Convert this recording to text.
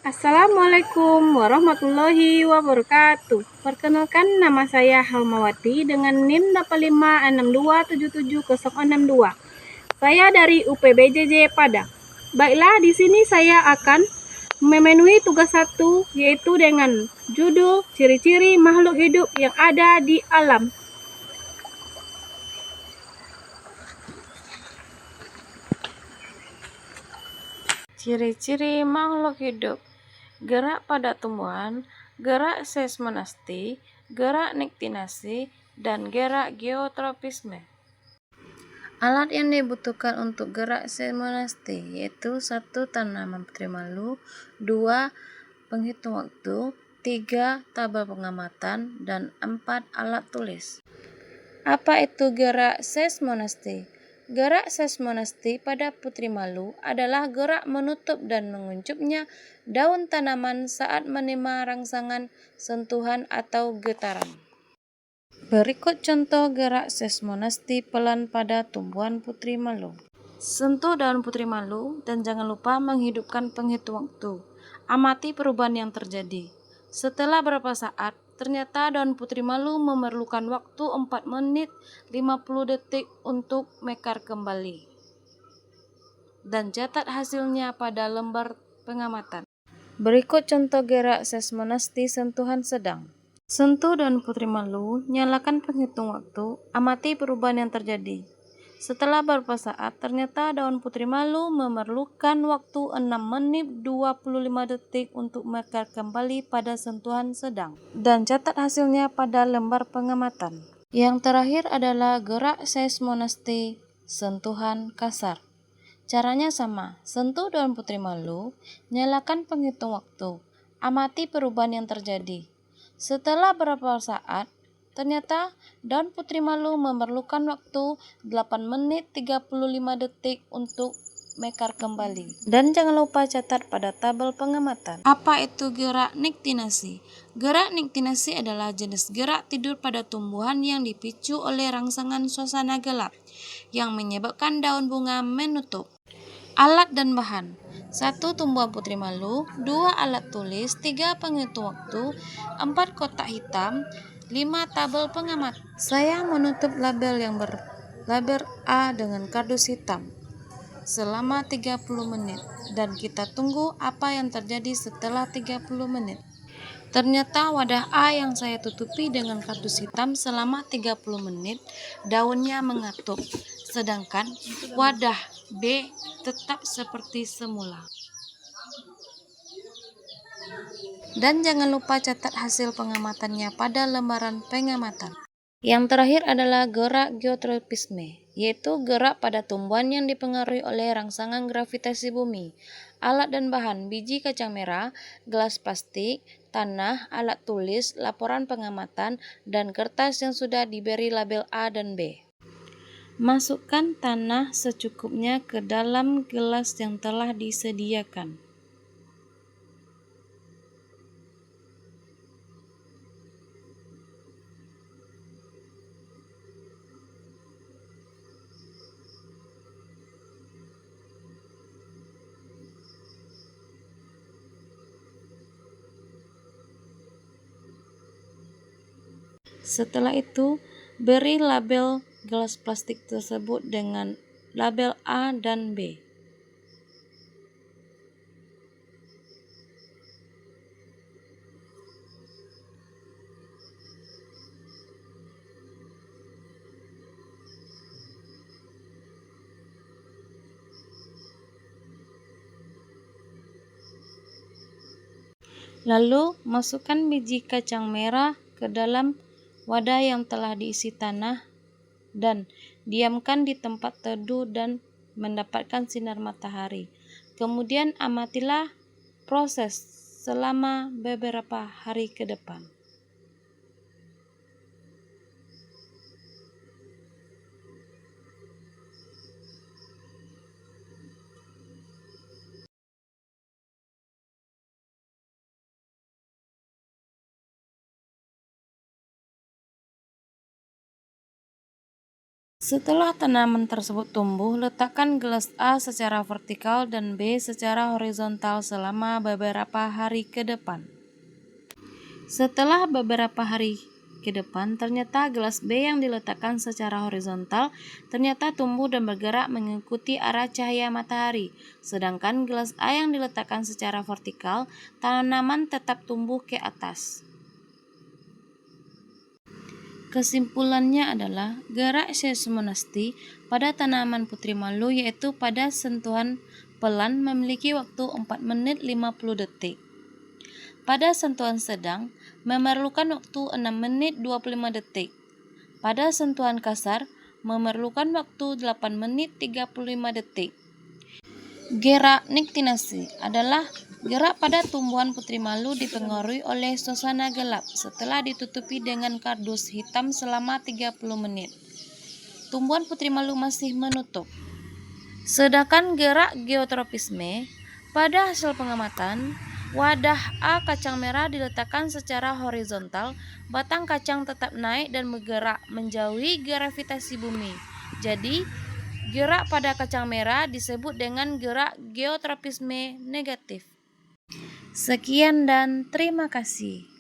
Assalamualaikum warahmatullahi wabarakatuh. Perkenalkan, nama saya Halmawati dengan NIM 8562770062. Saya dari UPBJJ Padang. Baiklah, di sini saya akan memenuhi tugas 1, yaitu dengan judul ciri-ciri makhluk hidup yang ada di alam. Ciri-ciri makhluk hidup: gerak pada tumbuhan, gerak seismonasti, gerak nektinasi, dan gerak geotropisme. Alat yang dibutuhkan untuk gerak seismonasti yaitu 1. Tanaman putri malu, 2. Penghitung waktu, 3. Tabel pengamatan, dan 4. Alat tulis. Apa itu gerak seismonasti? Gerak seismonasti pada putri malu adalah gerak menutup dan menguncupnya daun tanaman saat menerima rangsangan, sentuhan, atau getaran. Berikut contoh gerak seismonasti pelan pada tumbuhan putri malu. Sentuh daun putri malu dan jangan lupa menghidupkan penghitung waktu. Amati perubahan yang terjadi. Setelah beberapa saat, ternyata daun putri malu memerlukan waktu 4 menit 50 detik untuk mekar kembali. Dan catat hasilnya pada lembar pengamatan. Berikut contoh gerak seismonasti sentuhan sedang. Sentuh daun putri malu, nyalakan penghitung waktu, amati perubahan yang terjadi. Setelah beberapa saat, ternyata daun putri malu memerlukan waktu 6 menit 25 detik untuk mekar kembali pada sentuhan sedang. Dan catat hasilnya pada lembar pengamatan. Yang terakhir adalah gerak seismonasti sentuhan kasar. Caranya sama, sentuh daun putri malu, nyalakan penghitung waktu, amati perubahan yang terjadi. Setelah beberapa saat, ternyata daun putri malu memerlukan waktu 8 menit 35 detik untuk mekar kembali. Dan jangan lupa catat pada tabel pengamatan. Apa itu gerak nektinasi? Gerak nektinasi adalah jenis gerak tidur pada tumbuhan yang dipicu oleh rangsangan suasana gelap yang menyebabkan daun bunga menutup. Alat dan bahan: 1. Tumbuhan putri malu, 2. Alat tulis, 3. Penghitung waktu, 4. Kotak hitam, 5. Tabel pengamat. Saya menutup label yang berlabel A dengan kardus hitam selama 30 menit dan kita tunggu apa yang terjadi setelah 30 menit. Ternyata wadah A yang saya tutupi dengan kardus hitam selama 30 menit daunnya mengatup, sedangkan wadah B tetap seperti semula. Dan jangan lupa catat hasil pengamatannya pada lembaran pengamatan. Yang terakhir adalah gerak geotropisme, yaitu gerak pada tumbuhan yang dipengaruhi oleh rangsangan gravitasi bumi. Alat dan bahan: biji kacang merah, gelas plastik, tanah, alat tulis, laporan pengamatan, dan kertas yang sudah diberi label A dan B. Masukkan tanah secukupnya ke dalam gelas yang telah disediakan. Setelah itu, beri label gelas plastik tersebut dengan label A dan B. Lalu, masukkan biji kacang merah ke dalam wadah yang telah diisi tanah dan diamkan di tempat teduh dan mendapatkan sinar matahari. Kemudian amatilah proses selama beberapa hari ke depan. Setelah tanaman tersebut tumbuh, letakkan gelas A secara vertikal dan B secara horizontal selama beberapa hari ke depan. Setelah beberapa hari ke depan, ternyata gelas B yang diletakkan secara horizontal ternyata tumbuh dan bergerak mengikuti arah cahaya matahari. Sedangkan gelas A yang diletakkan secara vertikal, tanaman tetap tumbuh ke atas. Kesimpulannya adalah gerak seismonasti pada tanaman putri malu yaitu pada sentuhan pelan memiliki waktu 4 menit 50 detik. Pada sentuhan sedang memerlukan waktu 6 menit 25 detik. Pada sentuhan kasar memerlukan waktu 8 menit 35 detik. Gerak niktinasi adalah gerak pada tumbuhan putri malu dipengaruhi oleh suasana gelap setelah ditutupi dengan kardus hitam selama 30 menit. Tumbuhan putri malu masih menutup. Sedangkan gerak geotropisme, pada hasil pengamatan, wadah A kacang merah diletakkan secara horizontal, batang kacang tetap naik dan bergerak menjauhi gravitasi bumi. Jadi, gerak pada kacang merah disebut dengan gerak geotropisme negatif. Sekian dan terima kasih.